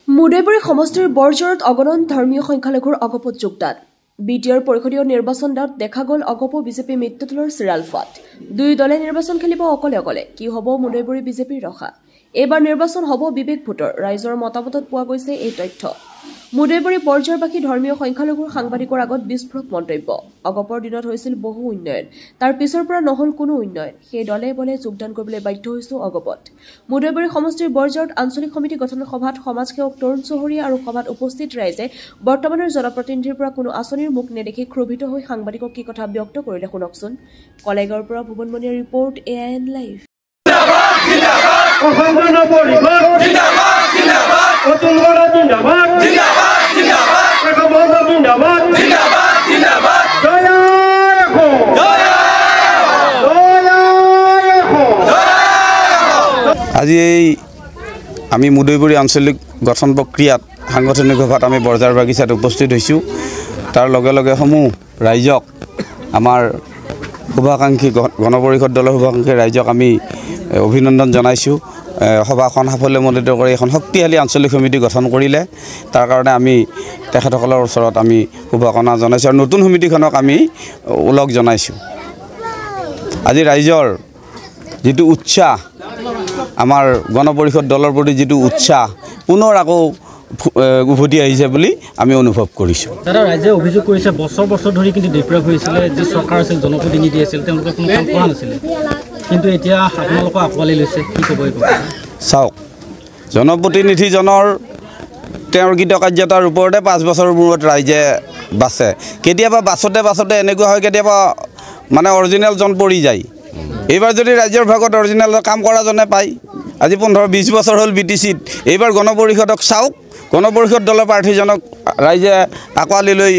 মুদৈবৰী সমষ্টিৰ বৰজৰত অগণন ধৰ্মীয় সংখ্যালঘুৰ অগপত যোগদান বিটিআৰ পৰিষদীয় নিৰ্বাচনত দেখা গ'ল অগপ বিজেপি মিত্ৰদলৰ চিৰাল ফাট দুই দলে নিৰ্বাচন খেলিব অকলে অকলে কি হ'ব মুদৈবৰী বিজেপিৰ ৰখা এইবাৰ নিৰ্বাচন হ'ব বিবেক ভোটৰ ৰাইজৰ মতামতত পোৱা গৈছে এই তথ্য মুদৈবৰী বৰজৰবাসী ধৰ্মীয় সংখ্যালঘুৰ সাংবাদিকৰ আগত বিস্ফোৰক মন্তব্য অগপৰ দিনত হৈছিল বহু উন্নয়ন তাৰ পিছৰ পৰা নহল কোনো উন্নয়ন সেই দলে বলে যোগদান কৰিবলৈ বাধ্য হৈছো অগপত মুদৈবৰী সমষ্টিৰ বৰজৰত আঞ্চলিক সমিতি গঠনৰ সভাত সমাজসেৱক তৰুণ চহৰীয়া আৰু সভাত উপস্থিত ৰাইজে বৰ্তমানৰ জনপ্ৰতিনিধিৰ পৰা কোনো আঁচনিৰ মুখ নেদেখি ক্ষোভিত হৈ সাংবাদিকক কি কথা ব্যক্ত কৰিলে শুনকচোন কলেগাঁৱৰ পৰা ভুৱনমণিৰ ৰিপৰ্ট AIN লাইভ আজি আমি মুদৈবৰী আঞ্চলিক গঠন প্ৰক্ৰিয়াত সাংগঠনিক সভাত আমি বৰজাৰ বাগিচাত উপস্থিত হৈছোঁ তাৰ লগে লগে সমূহ ৰাইজক আমাৰ শুভাকাংক্ষী গণপৰিষদ দলৰ শুভাকাংক্ষী ৰাইজক আমি অভিনন্দন জনাইছোঁ সভাখন সাফল্যমণ্ডিত কৰি এখন শক্তিশালী আঞ্চলিক সমিতি গঠন কৰিলে তাৰ কাৰণে আমি তেখেতসকলৰ ওচৰত আমি শুভকামনা জনাইছোঁ আৰু নতুন সমিতিখনক আমি ওলগ জনাইছোঁ আজি ৰাইজৰ যিটো উৎসাহ আমাৰ গণপৰিষদ দলৰ প্ৰতি যিটো উৎসাহ পুনৰ আকৌ উভতি আহিছে বুলি আমি অনুভৱ কৰিছোঁ দাদা ৰাইজে অভিযোগ কৰিছে বছৰ বছৰ ধৰি কিন্তু ডিপ্ৰেছ হৈছিলে যি চৰকাৰ আছিল জনপ্ৰতিনিধি আছিল তেওঁলোকে কোনো কাম কৰা নাছিলে কিন্তু এতিয়া আপোনালোকক আঁকোৱালি লৈছে কি ক'ব চাওক জনপ্ৰতিনিধিজনৰ তেওঁৰ কৃতকাৰ্যতাৰ ওপৰতে 5 বছৰৰ মূৰত ৰাইজে বাছে কেতিয়াবা বাছতে এনেকুৱা হয় কেতিয়াবা মানে অৰিজিনেলজন পৰি যায় এইবাৰ যদি ৰাজ্যৰ ভাগত অৰিজিনেল কাম কৰাজনে পায় আজি 15-20 বছৰ হ'ল BTCত এইবাৰ গণপৰিষদক চাওক গণপৰিষদ দলৰ প্ৰাৰ্থীজনক ৰাইজে আঁকোৱালি লৈ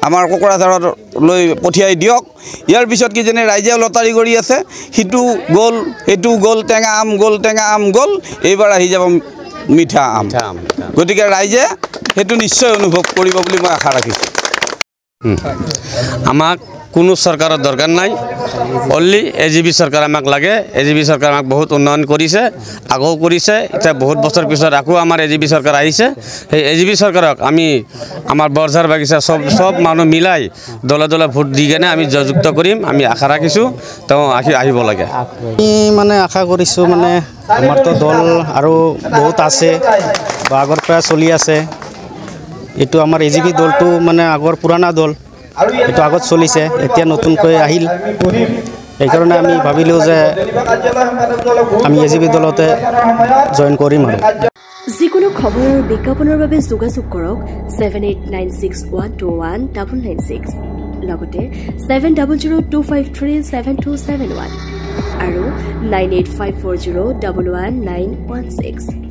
আমাৰ কোকৰাঝাৰত লৈ পঠিয়াই দিয়ক ইয়াৰ পিছত কিজানি ৰাইজে লটাৰী কৰি আছে সিটো গ'ল টেঙা আম গ'ল এইবাৰ আহি যাব মিঠা আম গতিকে ৰাইজে সেইটো নিশ্চয় অনুভৱ কৰিব বুলি মই আশা ৰাখিছোঁ আমাক কোনো চৰকাৰৰ দৰকাৰ নাই অনলি AGP চৰকাৰ আমাক লাগে AGP চৰকাৰ আমাক বহুত উন্নয়ন কৰিছে আগও কৰিছে এতিয়া বহুত বছৰ পিছত আকৌ আমাৰ AGP চৰকাৰ আহিছে সেই AGP চৰকাৰক আমি আমাৰ বৰজাৰ বাগিচা সব মানুহ মিলাই দলে দলে ভোট দি কেনে আমি যুক্ত কৰিম আমি আশা ৰাখিছোঁ তেওঁ আহিব লাগে আমি মানে আশা কৰিছোঁ মানে আমাৰতো দল আৰু বহুত আছে বা আগৰ পৰা চলি আছে এইটো আমাৰ AGP দলটো মানে আগৰ পুৰণা দল এইটো আগত চলিছে এতিয়া নতুনকৈ আহিল এইকাৰণে আমি ভাবিলোঁ যে আমি AGP দলতে জয়েন কৰিম আৰু যিকোনো খবৰৰ বিজ্ঞাপনৰ বাবে যোগাযোগ কৰক 7896121996 লগতে 7002537271 আৰু 9854011916